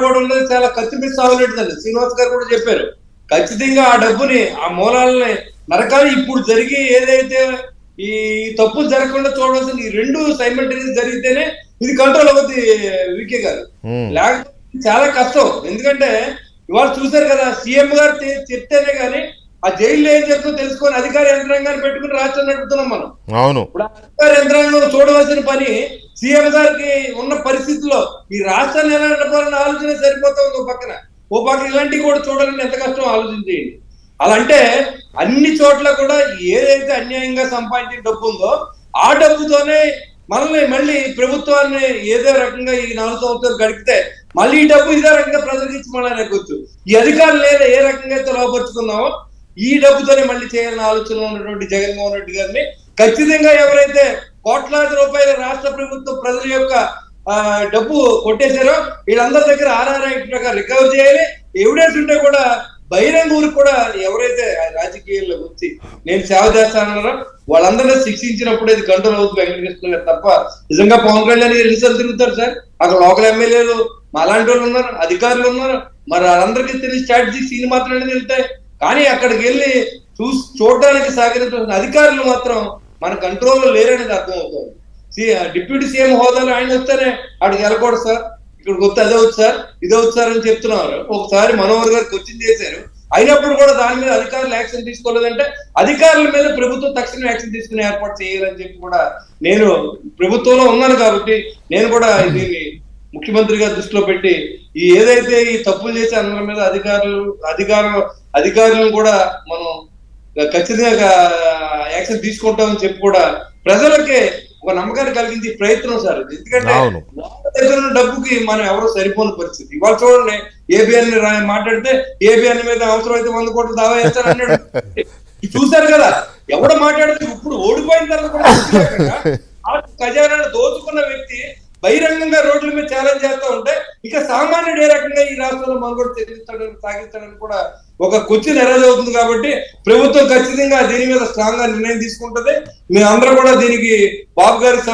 కూడా ఉన్నది చాలా ఖర్చు మీద సాగులేదండి. శ్రీనివాస్ గారు కూడా చెప్పారు. ఖచ్చితంగా ఆ డబ్బుని ఆ మూలాలని నరకాలి. ఇప్పుడు జరిగి ఏదైతే ఈ తప్పులు జరగకుండా చూడవలసింది ఈ రెండు సైమల్టేనియస్ జరిగితేనే ఇది కంట్రోల్ అవుతుంది వికే గారు. లేకపోతే చాలా కష్టం. ఎందుకంటే ఇవాళ చూశారు కదా, సీఎం గారు చెప్తేనే కానీ ఆ జైల్లో ఏం జరుగుతుందో తెలుసుకొని అధికార యంత్రాంగాన్ని పెట్టుకుని రాష్ట్రం నడుపుతున్నాం మనం. అవును. ఇప్పుడు అధికార యంత్రాంగం చూడవలసిన పని సీఎం గారికి ఉన్న పరిస్థితుల్లో ఈ రాష్ట్రాన్ని ఎలా నడపాలన్న ఆలోచన సరిపోతుంది. ఓ పక్కన ఇలాంటివి కూడా చూడాలని ఎంత కష్టం ఆలోచించేయండి. అలా అంటే అన్ని చోట్ల కూడా ఏదైతే అన్యాయంగా సంపాదించిన డబ్బు ఉందో ఆ డబ్బుతోనే మనల్ని మళ్ళీ ప్రభుత్వాన్ని ఏదో రకంగా ఈ 4 సంవత్సరాలు గడిపితే మళ్ళీ ఈ డబ్బు ఇదే రకంగా ప్రజలకు ఇచ్చి మళ్ళీ నెగ్గొచ్చు. ఈ అధికారులు లేదా ఏ రకంగా అయితే లోపరుచుకున్నామో ఈ డబ్బుతోనే మళ్ళీ చేయాలని ఆలోచనలో ఉన్నటువంటి జగన్మోహన్ రెడ్డి గారిని ఖచ్చితంగా ఎవరైతే కోట్లాది రూపాయల రాష్ట్ర ప్రభుత్వం ప్రజల యొక్క డబ్బు కొట్టేశారో వీళ్ళందరి దగ్గర ఆర్ఆర్ యాక్ట్ ప్రకారం రికవర్ చేయాలి. ఎవిడెన్స్ ఉంటే కూడా బహిరంగ ఊరికి కూడా ఎవరైతే రాజకీయాల్లో వచ్చి నేను సేవ చేస్తానన్నారో వాళ్ళందరినీ శిక్షించినప్పుడు ఇది కంట్రోల్ అవుతుంది వెంకటకృష్ణ గారు తప్ప నిజంగా పవన్ కళ్యాణ్ ఎన్నిసార్లు తిరుగుతారు సార్? అక్కడ లోకల్ ఎమ్మెల్యేలు అలాంటి వాళ్ళు ఉన్నారు, అధికారులు ఉన్నారు. మరి వాళ్ళందరికీ తెలిసి స్ట్రాటజీ సీన్ మాత్రమే వెళ్తాయి. కానీ అక్కడికి వెళ్ళి చూడడానికి సహకరించాల్సిన అధికారులు మాత్రం మన కంట్రోల్లో లేరనేది అర్థమవుతుంది. డిప్యూటీ సీఎం హోదాలో ఆయన వస్తేనే అక్కడికి వెళ్ళకూడదు సార్, ఇక్కడికి వస్తే అదే వచ్చు సార్, ఇదే వచ్చు సార్ అని చెప్తున్నారు. ఒకసారి మనోహర్ గారు క్వశ్చన్ చేశారు, అయినప్పుడు కూడా దాని మీద అధికారులు యాక్షన్ తీసుకోలేదంటే అధికారుల మీద ప్రభుత్వం తక్షణం యాక్షన్ తీసుకుని ఏర్పాటు చేయాలని చెప్పి కూడా నేను ప్రభుత్వంలో ఉన్నాను కాబట్టి నేను కూడా దీన్ని ముఖ్యమంత్రి గారి దృష్టిలో పెట్టి ఈ ఏదైతే ఈ తప్పులు చేసే అందరి మీద అధికారులను కూడా మనం ఖచ్చితంగా యాక్షన్ తీసుకుంటామని చెప్పి కూడా ప్రజలకే ఒక నమ్మకాన్ని కలిగించే ప్రయత్నం సార్. ఎందుకంటే వాళ్ళ దగ్గర ఉన్న డబ్బుకి మనం ఎవరో సరిపోని పరిస్థితి. ఇవాళ చూడండి, ఏబిఎన్ మాట్లాడితే ఏబిఎన్ మీద అవసరం అయితే 100 కోట్లు దావా వేస్తారన్నాడు. చూశారు కదా, ఎవడు మాట్లాడితే ఇప్పుడు ఓడిపోయిన తర్వాత కూడా ఖజానాను దోచుకున్న వ్యక్తి బహిరంగంగా రోడ్ల మీద ఛాలెంజ్ చేస్తూ ఉంటే ఇక సామాన్యుడు ఏ రకంగా ఈ రాష్ట్రంలో మనుగోడు సాగిస్తాడని కూడా ఒక క్వశ్చన్ ఎరేజ్ అవుతుంది. కాబట్టి ప్రభుత్వం ఖచ్చితంగా దీని మీద స్ట్రాంగ్ గా నిర్ణయం తీసుకుంటది. మేమందరూ కూడా దీనికి బాబు గారి